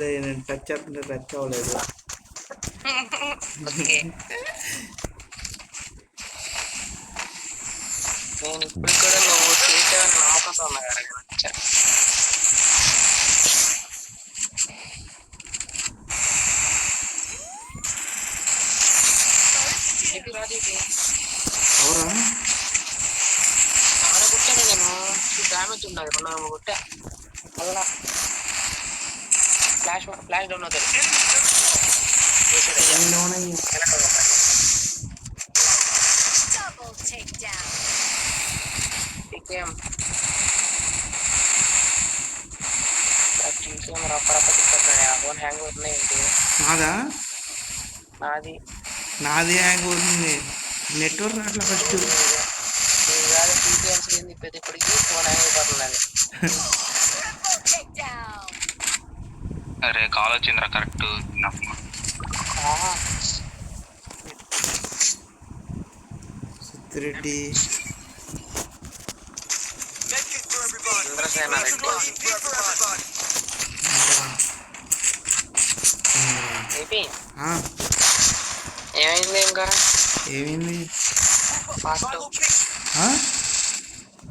నేను టచ్ చేస్తుంటే టచ్ అవ్వలేదు. ఓకే నేను ఇప్పుడు కూడా నువ్వు చేసావని నమ్మకంతో ఉన్నా కదా నేను వచ్చా. అవురా చాలా కొట్టాను నేను. డ్యామేజ్ ఉన్నది 2 కొట్టా. అలా ఫ్లాష్ డౌన్ అవుతుంది. హ్యాంగ్ అవుతున్నాయి ఏంటి? నాది హ్యాంగ్ అవుతుంది. నెట్వర్క్ అట్లా ఫస్ట్ ఇప్పటికి ఫోన్ హ్యాంగ్ అయిపోతుందండి. అరే కాల్ వచ్చిందిరా కరెక్ట్. సిద్ధిరెడ్డి ఏమైంది ఇంకా? ఏమైంది?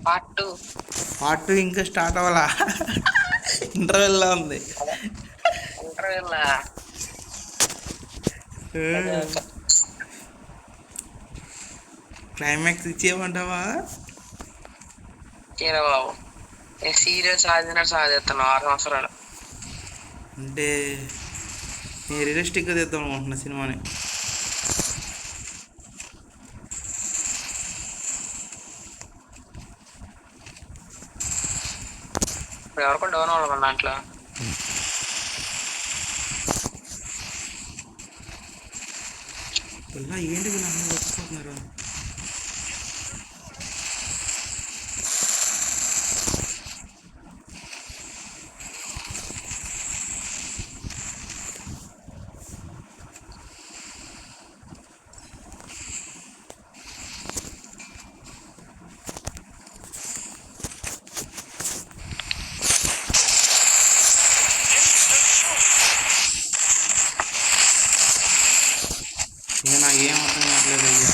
పార్ట్ 2 ఇంకా స్టార్ట్ అవ్వాలా? ఇంటర్వెల్ లా ఉంది. క్లైమాక్స్ ఇచ్చేయమంటావా? బాబు సీరియల్ సాధిస్తాను 6 సంవత్సరాలు. అంటే నేను రియలిస్టిక్గా తెద్దాం అనుకుంటున్నా సినిమాని. ఎవరికో డౌన్ అవ్వాలి మన దాంట్లో. ఇలా ఏంటి వీళ్ళు వచ్చిపోతున్నారు? ఇక నాకు ఏం అర్థం కావట్లేదు అయ్యా.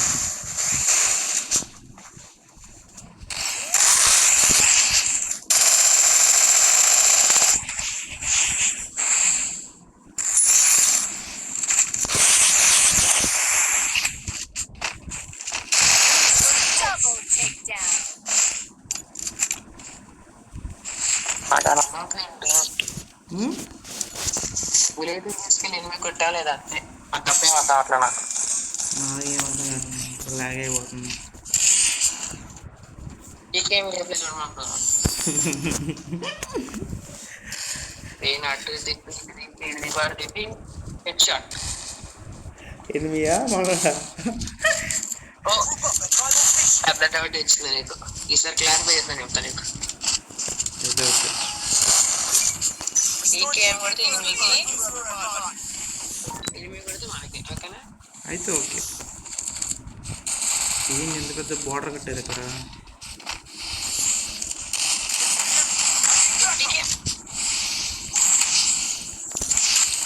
తీసుకెళ్ళి ఎనిమిది కొట్టా లేదా అంతే. ఆ తప్పేం అర్థం అట్లా నాకు. ఏమర్థం కాదు, లాగ్ అయిపోతుంది. నీకేం లేదు మాకు. నేను అటు తిప్పి వాడు తిప్పి హెడ్ షాట్. ఎనిమియా పెద్ద డౌట్ వచ్చింది నీకు. ఈసారి క్లారిఫై చేస్తాను చెప్తా నీకు. నీకేం కొడితే 8 కొడితే మనకి ఓకేనా? అయితే ఓకే. ఏం ఎంత పెద్ద బార్డర్ కట్టారు ఇక్కడ.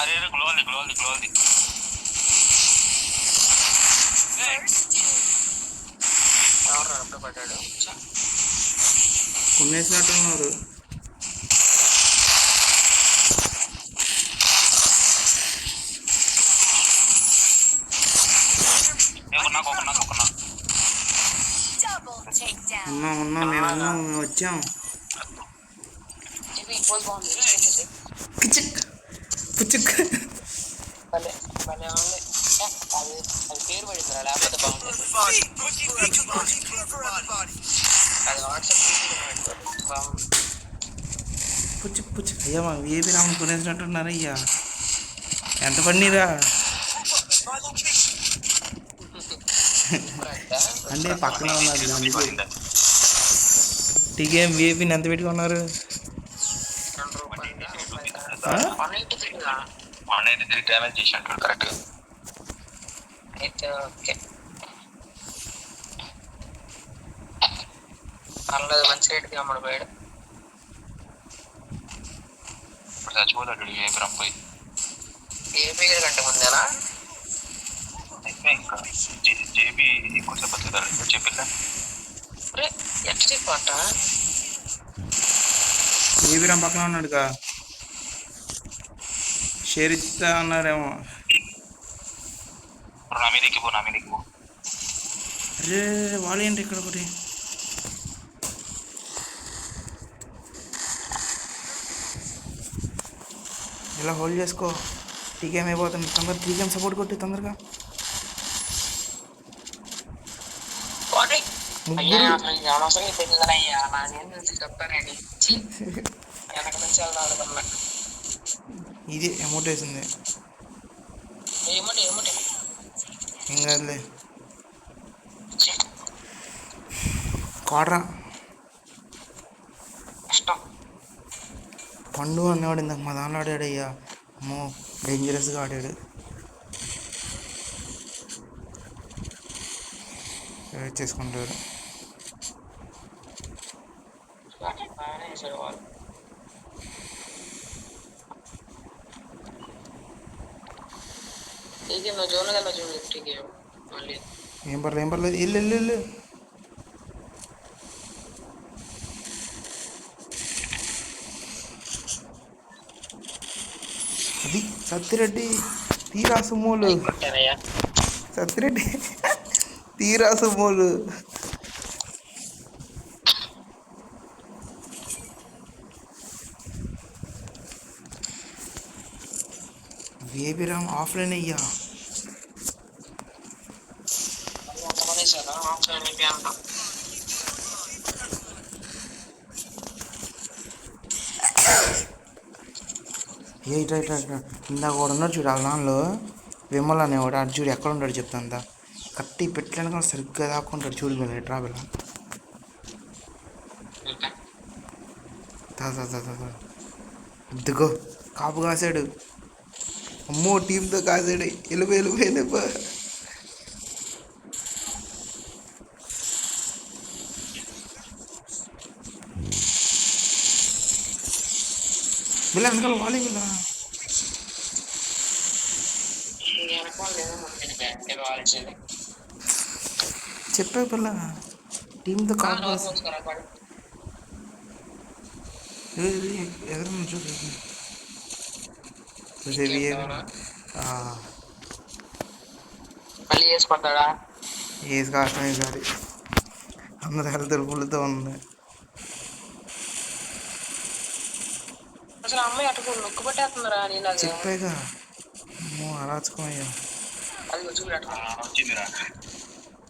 అరే గ్లోల్ది ఎవరు అప్పుడు పడ్డాడు? కొనేసినట్టున్నారు. ఉన్నా మేము వచ్చాం. అది పేరు పడింది లేకపోతే బాగుంది. అది వాట్సాప్ బాగుంది. పుచ్చు అయ్యా మా ఏపీ రాములు కొనేసినట్టున్నారు అయ్యా. ఎంత పడినీరా అంటే పక్కన ఉన్నారు. టీగేం విఐపీని ఎంత పెట్టుకున్నారు? 183 డ్యామేజ్ చేసినట్టు కరెక్ట్. ఓకే పర్లేదు, మంచి రేటుకి అమ్మడు పోయాడు. చచ్చిపోతాడు ఏపీరం పోయి. ఏపీ కంటే ముందేనా అయితే ఇంకా జేబీ ఎక్కువ చెప్పలేదు చెప్పిల్లా. అరే ఎట్లా పాట ఏబిరామ్ పక్కన ఉన్నాడుగా, షేర్ ఇస్తా అన్నారేమో. నా మీదకి పో. అరే వాళ్ళు ఏంటి ఇక్కడ ఒకటి. ఇలా హోల్డ్ చేసుకో, టీకేం అయిపోతుంది. తొందరగా టీకేం సపోర్ట్ కొట్టి తొందరగా. ముగ్గురు అనవసరంగా తెలియదనయ్యా నాకేం తెలిసి చెప్తానండి వెనక నుంచి వెళ్దాం అనుకున్నా. ఇది అమౌంట్ వేసింది. ఏమంటే ఏం కాదులే. కోడరా కష్టం. పండు అనేవాడు ఇందాక మా దానిలో ఆడాడు. అయ్యా అమ్మో డేంజరస్గా ఆడాడు. వెయిట్ చేసుకుంటాడు. ఏం పర్లేదు వెళ్ళు. అది సత్తిరెడ్డి తీరాసుమోలు. సత్తిరెడ్డి తీరాసుమోలు. ఏబిరామ్ ఆఫ్లైన్ అయ్యా. ఇట్లా ఇందాక వాడు ఉన్నాడు చూడు, వాళ్ళ దానిలో విమల్ అనేవాడు. అటు చూడు ఎక్కడ ఉంటాడు చెప్తాందా, కట్టి పెట్టలేను కానీ సరిగ్గా దాక్కుంటాడు చూడు. మీరు ఎట్రా బిల్ల ఇదిగో కాపు కాసాడు. అమ్మో టీంతో కాసాడు. వెళ్ళిపో. బిల్ల వెనకాల వాలి బిల్ల. చెప్పా పిల్ల టీంతో కాపు ఎదురు చూడు. మళ్ళీ వేసుకుంటాడా? ఏసి కష్టం ఈసారి. అందరు హెల్త్ ఫుల్తో ఉంది. అసలు అమ్మాయి అటు నొక్కు పట్టేస్తుందిరా నీలాగా. చెప్పాగా అమ్మో అరాచకమయ్యా. అది వచ్చిందిరా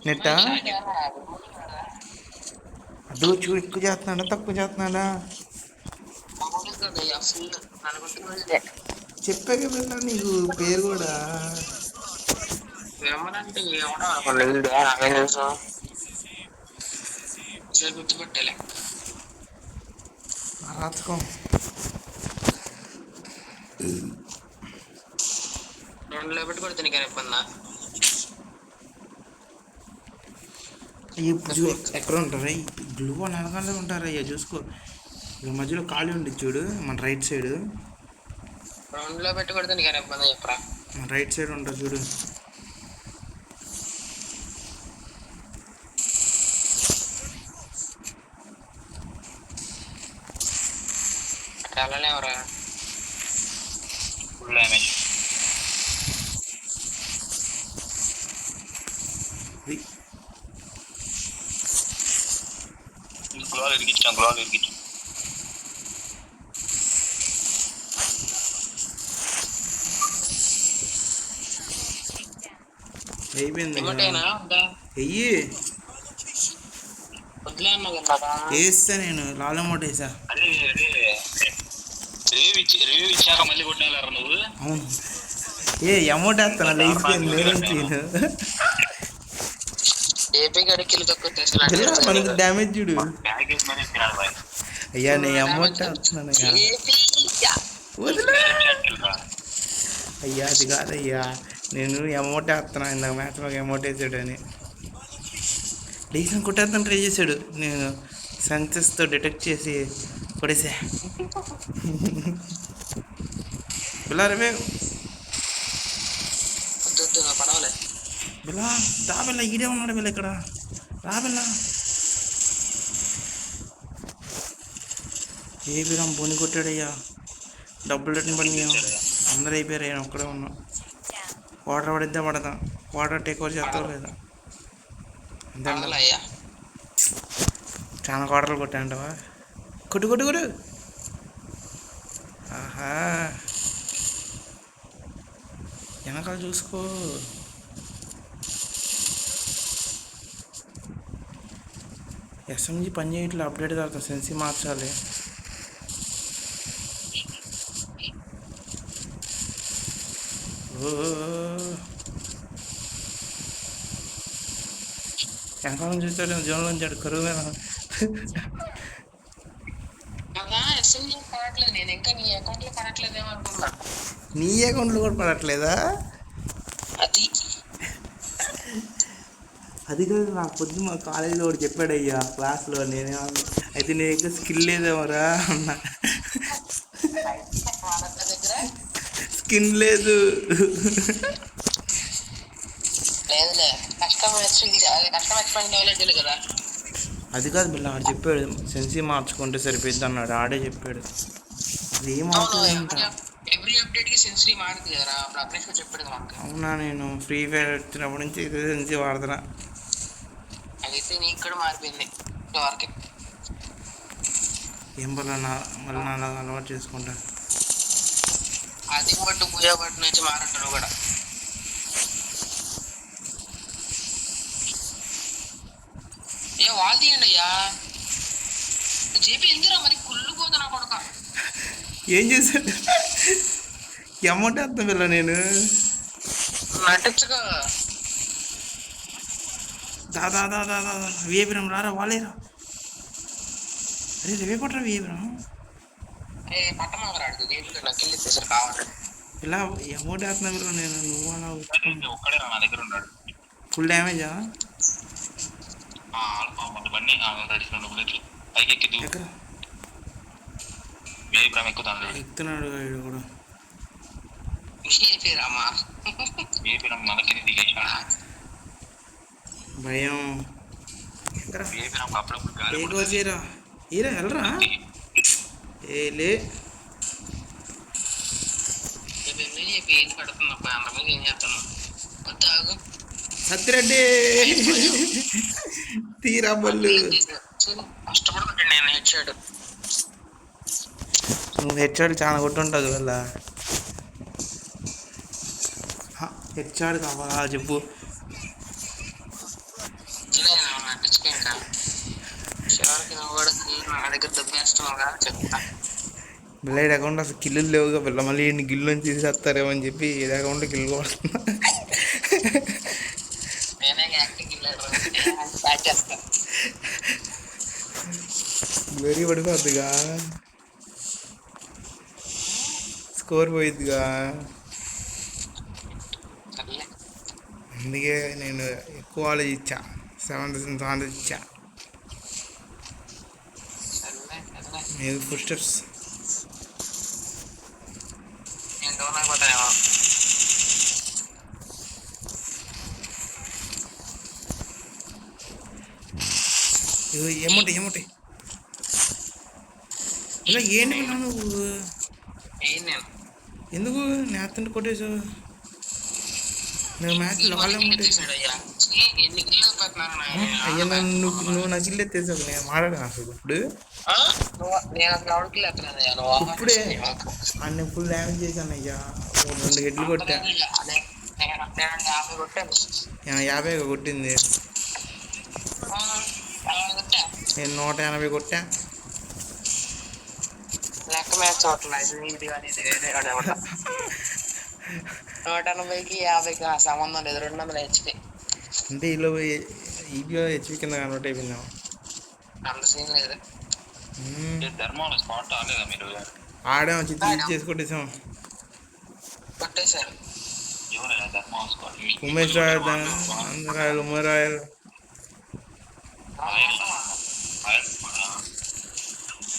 నెట్టా అదిగో చూడు, ఎక్కువ చేస్తున్నాడా తక్కువ చేస్తున్నాడా చెప్పాక వెళ్ళా నీకు పేరు కూడా. గుర్తుపెట్టలే అరాచకం. రెండులో పెట్టి కొడుతుంది కానీ ఇబ్బందా. ఇప్పుడు ఎక్కడ ఉంటారా గ్లూ అని వెనకాలే ఉంటారా అయ్యా. చూసుకో ఇక మధ్యలో ఖాళీ ఉండి చూడు, మన రైట్ సైడ్. రెండులో పెట్టి కొడుతుంది కానీ ఇబ్బంది చెప్పరా. మన రైట్ సైడ్ ఉంటుంది చూడు. వెళ్ళలేవరా ఫుల్ డ్యామేజ్. గ్లోల్ ఇరిగించాం. అయిపోయింది. వెయ్యి వద్దులే అన్నా కదా వేస్తా నేను లాలమోట వేసా. రివ్యూ ఇచ్చాక మళ్ళీ కొట్టినారా నువ్వు? అవును అమౌంట్ వేస్తాను లేకపోతే ఏపీ గడికి తక్కువ మనకి డ్యామేజ్ చూడు. అయ్యా నేను అమౌంట్ వేస్తున్నాను అయ్యా. అది కాదయ్యా, నేను అమౌంట్ వేస్తున్నాను. ఇందాక మ్యాచ్ మాకు అమౌంట్ వేసాడు అని డీసెంట్ కొట్టేస్తాను ట్రై చేశాడు. నేను సెన్సెస్తో డిటెక్ట్ చేసి కొట్టేసా. బిల్లా రివే వద్దు పడవలే. బిల్లా దా బిల్లా ఈడే ఉన్నాడు బిల్ల ఇక్కడ రా బిల్లా. ఏ బిరం బోని కొట్టాడయ్యా, డబ్బులు రిటర్న్ పడినాయా, అందరూ అయిపోయారు, నేను ఒక్కడే ఉన్నా. వాటర్ పడిద్దా పడదా, వాటర్ టేక్ ఓవర్ చేస్తావు లేదా అంతే. అయ్యా చాలా వాటర్లు కొట్టాయంటవా, కొట్టు కొట్టు కొట్టు. ఆహా వెనకాల చూసుకో. ఎస్ఎంజీ పని చేయట్లేదు, అప్డేట్ తర్వాత సెన్సీ మార్చాలి. వెనకాల చూస్తాడు, జోన్లో ఉంచాడు కరువు మీద. పడట్లేదు, నేను ఇంకా నీ అకౌంట్ లో పడట్లేదేమో అనుకున్నా. నీ అకౌంట్లో కూడా పడట్లేదా? అది అది కాదు, నాకు పొద్దున్న మా కాలేజీలో ఒకటి చెప్పాడయ్యా క్లాస్లో. నేనే అయితే నీ దగ్గర స్కిల్ లేదేమోరా అన్నా. దగ్గర స్కిన్ లేదు. లేదులే, కష్టం ఎక్స్పెండ్ కదా. అది కాదు బిల్ల, ఆడు చెప్పాడు సెన్సీ మార్చుకుంటే సరిపోద్ది అన్నాడు, ఆడే చెప్పాడు. అది ఏం అవుతుందంట. ఎవ్రీ అప్డేట్ కి సెన్సిటివ్ మారుతుంది కదా, అప్పుడు అప్డేట్ చెప్పాడు మాకు. అవునా, నేను ఫ్రీ ఫైర్ వచ్చినప్పటి నుంచి ఇదే సెన్సీ వాడుతున్నా. అయితే నీకు కూడా మారిపోయింది ఇంతవరకు. ఏం పర్లే, మళ్ళీ నా అలవాటు చేసుకుంటా. అది బట్టి పూజా బట్టి నుంచి మారంటాను కూడా. ఏ వాళ్ళు తీయండి అయ్యా, చెప్పి ఎందుకురా మరి కుళ్ళుపోతున్నా కొడుక. ఏం చేశాడు? అమౌంట్ వేస్తాను పిల్ల నేను. నటించగా దాదా దాదా దాదా విఏపురం రారా, వాళ్ళేరా. అరే రేవే కొట్టరా విఏపురం. పట్టమాగరాడు నకిల్లి తీసారు కావాలి. ఇలా అమౌంట్ వేస్తున్నా పిల్ల నేను. నువ్వు అలా ఒక్కడే నా దగ్గర ఉన్నాడు. ఫుల్ డ్యామేజా? పైకి ఎక్కి ఎక్కడ ఎక్కుతున్నాడు వీడు కూడా. భయం ఏరా ఈరా వెళ్ళరా. ఏలే సత్యరెడ్డి తీరా బళ్ళు. కష్టపడుతుంటే నేను హెచ్చాడు. నువ్వు హెచ్ఆర్ చాలా కొట్టుంటుంది వల్ల. హెచ్ఆర్ కావాలా చెప్పు. ఇంకా చివరికి నువ్వు కూడా నా దగ్గర దెబ్బేస్తున్నావుగా చెప్తా. బ్లైడ్ అకౌంట్ అసలు కిల్లులు లేవుగా పిల్ల, మళ్ళీ ఇన్ని గిల్లు తీసేస్తారేమో అని చెప్పి ఏది అకౌంట్లో గిల్లు కొడుతున్నా. వెరీ పడిపోద్దిగా, స్కోర్ పోయిద్దిగా. అందుకే నేను ఎక్కువ ఆలోచి ఇచ్చా, 7,700 ఇచ్చా. మీరు ఫుల్ స్టెప్స్ ఏముంటాయి ఇలా ఏంటి పిల్ల నువ్వు? ఎందుకు నేతంటే కొట్టేసావు? నేను మ్యాచ్లో వాళ్ళే ఉంటాయి. అయ్యా నువ్వు నాకు ఇల్లు ఎత్తేసావు, నేను మాట్లాడాను అసలు ఇప్పుడు. ఇప్పుడే అన్ని ఫుల్ డ్యామేజ్ చేశాను అయ్యా. 2 హెడ్లు కొట్టా. 50 కొట్టింది, నేను 180 కొట్టా. లెక్క మ్యాచ్ అవుతుంది 180కి 50కి సంబంధం లేదు. 200 హెచ్పి అంటే ఈలో హెచ్పి కింద కన్వర్ట్ అయిపోయిందాం. అంత సీన్ లేదు. ఆడాము చిత్తి చేసి కొట్టేసాం. కొట్టేశారు Umesh royal, royal Umesh royal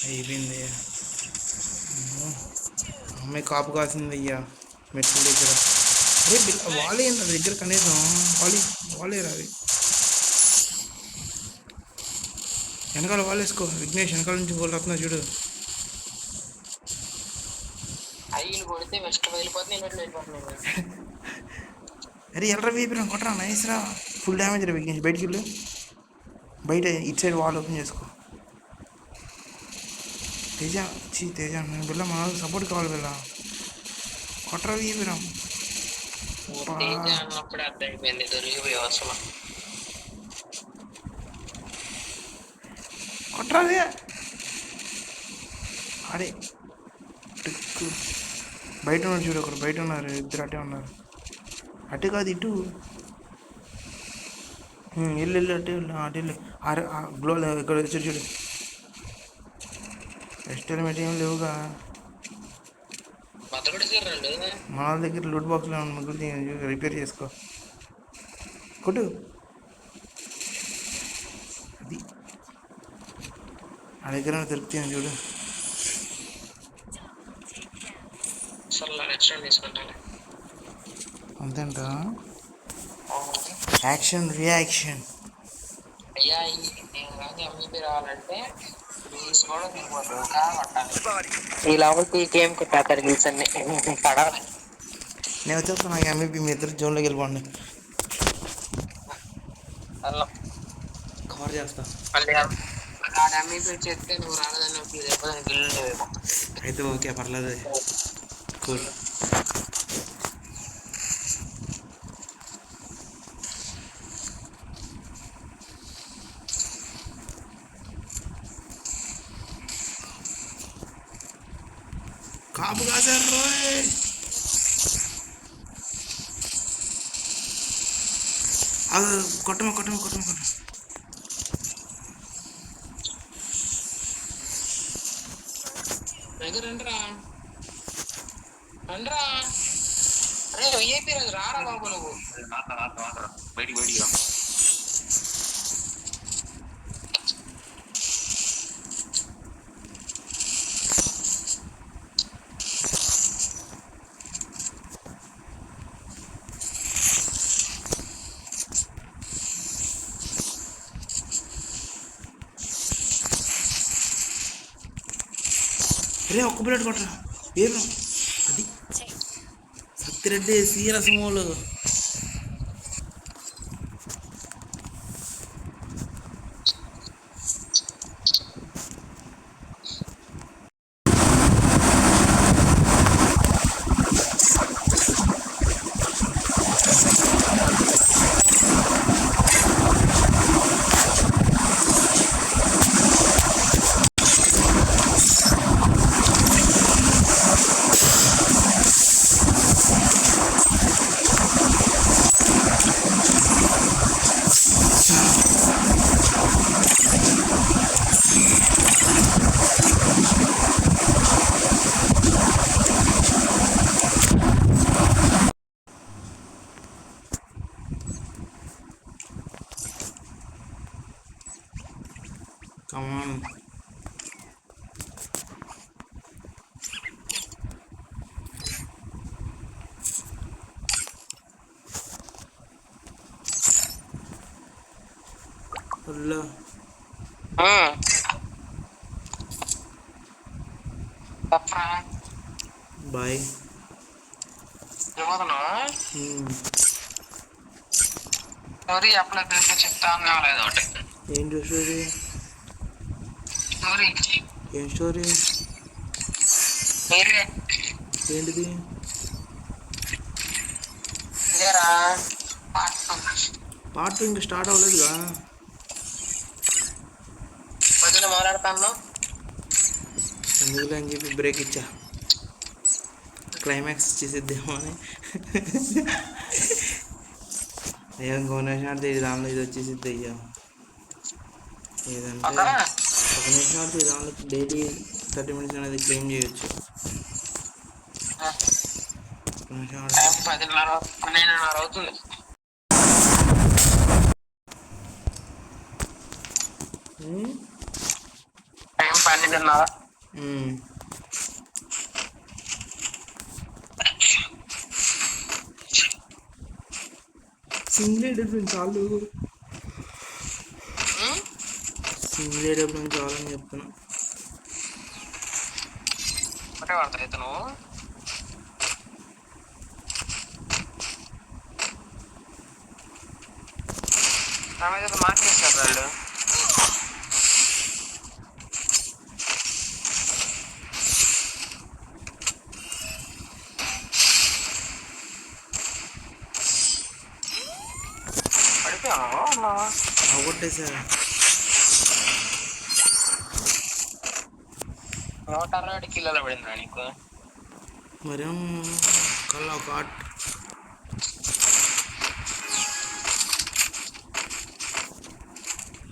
అయిపోయింది. అమ్మాయి కాపు కాసింది అయ్యా మెట్ల దగ్గర. అరే వాలే నా దగ్గర కనీసం వాలేరా అది. వెనకాల వాలేసుకో విఘ్నేష్, వెనకాల నుంచి గోల్ వస్తున్నా చూడు. అయ్యి కొడితే వెస్ట్ వెళ్ళిపోతుంది, ఇన్వర్ట్ వెళ్ళిపోతున్నాయి. అరే ఎల్లరా వేపిరా కొట్టరా, నైస్ రా. ఫుల్ డ్యామేజ్ రా విఘ్నేష్. బయటికి వెళ్ళు, బయట ఇటు సైడ్ వాల్ ఓపెన్ చేసుకో. తేజ నేను బిల్ల మన సపోర్ట్ కావాలి బిల్ల. కొట్టరా వేపిరా. తేజ అన్నప్పుడు అర్థమైపోయింది దొరికిపోయి అసలు. కొట్టరాదే అడే టిక్కు. బయట ఉన్నారు చూడు, ఒకరు బయట ఉన్నారు, ఇద్దరు అటే ఉన్నారు. అటే కాదు ఇటు వెళ్ళు అటే వెళ్ళు, అటు వెళ్ళు. గ్లో ఇక్కడ వచ్చారు చూడు. ఎస్టెల్మెంట్ ఏం లేవుగా మన వాళ్ళ దగ్గర. లూట్ బాక్స్లో మిగులుతీ రిపేర్ చేసుకో. కొట్టు అది ఆ దగ్గర దొరుకుతాయి చూడు. అంతేంట. Action reaction. అయ్యా నేను కానీ ఎంఈపీ రావాలంటే రూల్స్ కూడా ఈ లెవెల్కి గేమ్ కొట్టారు గిల్స్ అన్ని పడాలి. నేను వచ్చేస్తాను నాకు ఎంఈపీ. మీ ఇద్దరు జోన్లోకి వెళ్ళిపోండి, కవర్ చేస్తా. మళ్ళీ ఎంఈపీ చెప్తే నువ్వు రాలేదని గిల్లు. అయితే ఓకే పర్లేదు, కూల్. కాపు కాసారు రోయ్. అది కొట్టమా. రండ్రా అరే విఐపీ రారా బాబు నువ్వు. బయటికి రా. రే ఒక్క బుల్లెట్ కొట్టరా ఏం. అది సత్తిరెడ్డి సీరసమోలు. Come on. Allah. Bye. Story చెప్పలేదు, చెప్తా ఉన్నా లేదు ఒకటి. ఏంటి స్టోరీ? ఏం స్టోరీ? ఏంటిది? పార్ట్ 2 ఇంకా స్టార్ట్ అవ్వలేదుగా. మాట్లాడతాను ఎందుకులే అని చెప్పి బ్రేక్ ఇచ్చా, క్లైమాక్స్ చేసేద్దామో అని. ఏం కొనేసిన ఆడితే ఇది దానిలో ఇది వచ్చేసిద్ది అయ్యా. ఏదంటే ఒక నిమిషం ఆడితే దానిలో డైలీ 30 minutes అనేది క్లెయిమ్ చేయొచ్చు. 10:30 అవుతుంది. టైం 12:30. సింగిల్ చాలు, ఉం? సింగిల్ చాలని చెప్తున్నా. ఒకటే వాడతా అయితే నువ్వు. నా మీద మార్చేస్తారు వాళ్ళు. పడిపోయావా? అవగొట్టేసారు. 160 కిలోల పడిందా నీకు? మరేం కల్లా ఒక ఆట్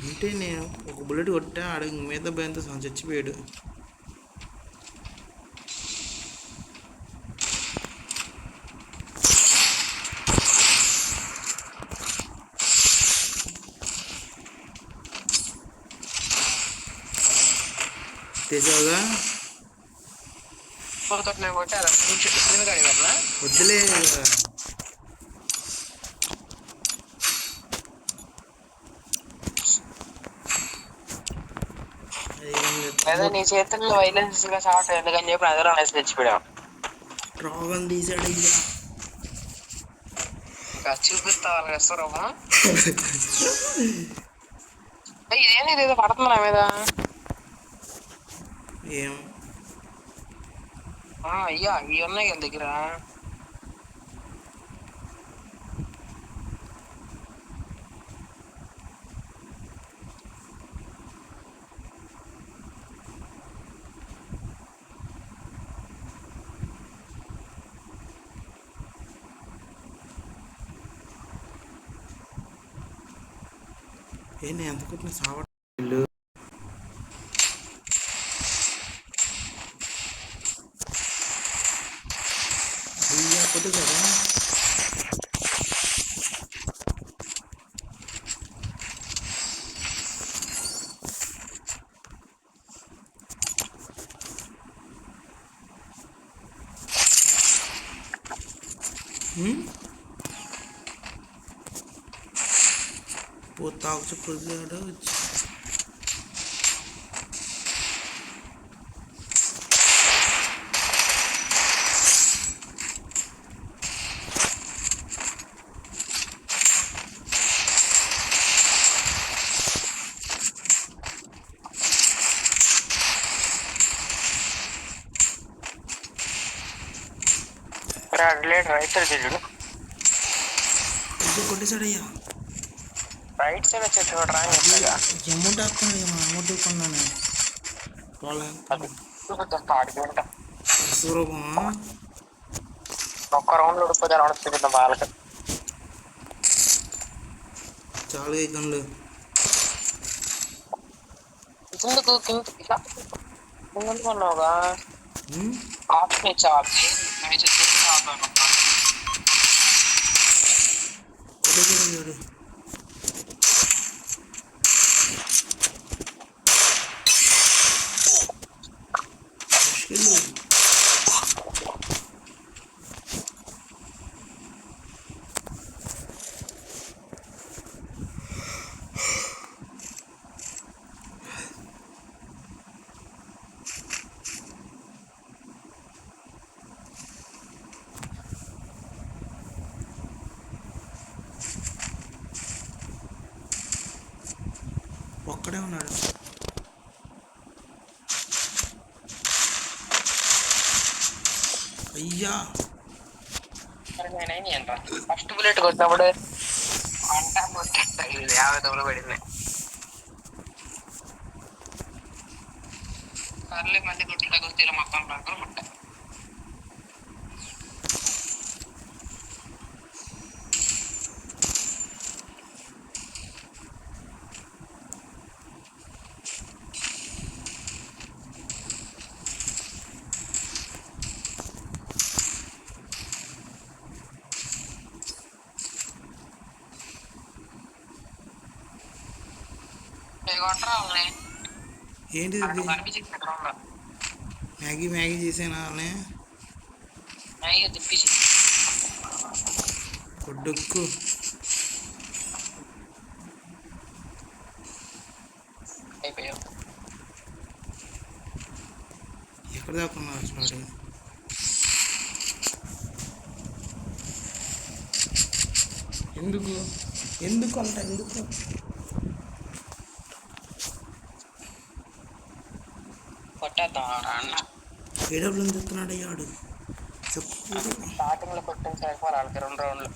అంటే నేను ఒక బుల్లెట్ కొట్టా, అడిగి మీద భయంతో చచ్చిపోయాడు. తెసావుగా నేను కొట్టారా స్క్రీన్ కాడి వల్ల వద్దులే. లేదా నీ చేతుల్లో వైలెన్స్ గా షార్ట్ ఎందుకని చెప్పి అందరూ అనేసి తెచ్చిపోయాం. రోగం తీసాడు అయ్యా. ఇంకా చూపిస్తా వాళ్ళకి ఇస్తారామా? ఇదేంది ఇదేదో పడుతుంది నా మీద. ఏం అయ్యా ఇవి ఉన్నాయి కదా దగ్గర. ఏ నేను ఎంత కొట్టిన సావట్లు అయ్యా కొట్టు కదా. తాగు చెప్పాడు వచ్చి కొట్టేశాడయ్యా. రైట్ సైడ్ వచ్చేది అమౌంట్ వేస్తున్నాడు. అమౌంట్ కొన్నాను సూరభమా. ఒక్క రౌండ్ ఉడిపోతే నడుస్తుంది వాళ్ళకి. చాలా గన్లు కిందకు కింద కొన్నావుగా ఆప్షన్ ఇచ్చావాలి. కొట్టేశాడు. ఒక్కడే ఉన్నాడు. అయ్యా ఫస్ట్ బుల్లెట్ కొట్టినప్పుడు అంటా 50 పడింది. సర్లే మళ్ళీ కొట్టిన కొద్దిగా మొత్తం ప్రకారం ఉంటాయి. ఏంటిది మ్యాగీ చేసానా తిప్పేసి కొడుక్కు ఎక్కడ దాకా ఉన్నారు అసలు వాడు? ఎందుకు ఎందుకు అంట ఎందుకు? కొట్టేద్దాం అన్న. ఏడబ్లు చెప్తున్నాడు అయ్యాడు చెప్పు. స్టార్టింగ్ లో కొట్టిన సరిపోవాలి వాళ్ళకి 2 రౌండ్లు.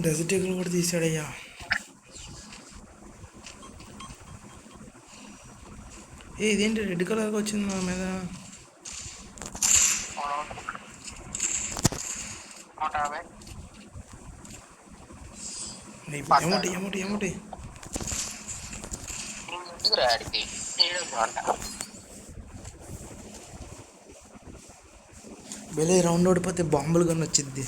డెజర్ట్ ఈగల్ కూడా తీసాడయ్యా. ఇదేంటి రెడ్ కలర్గా వచ్చింది నా మీద? 150. ఎమోటి ఎమోటి ఎమోటి ఎందుకు రాడికి అంట. వెళ్ళే రౌండ్ ఓడిపోతే బాంబులు గన్ వచ్చింది.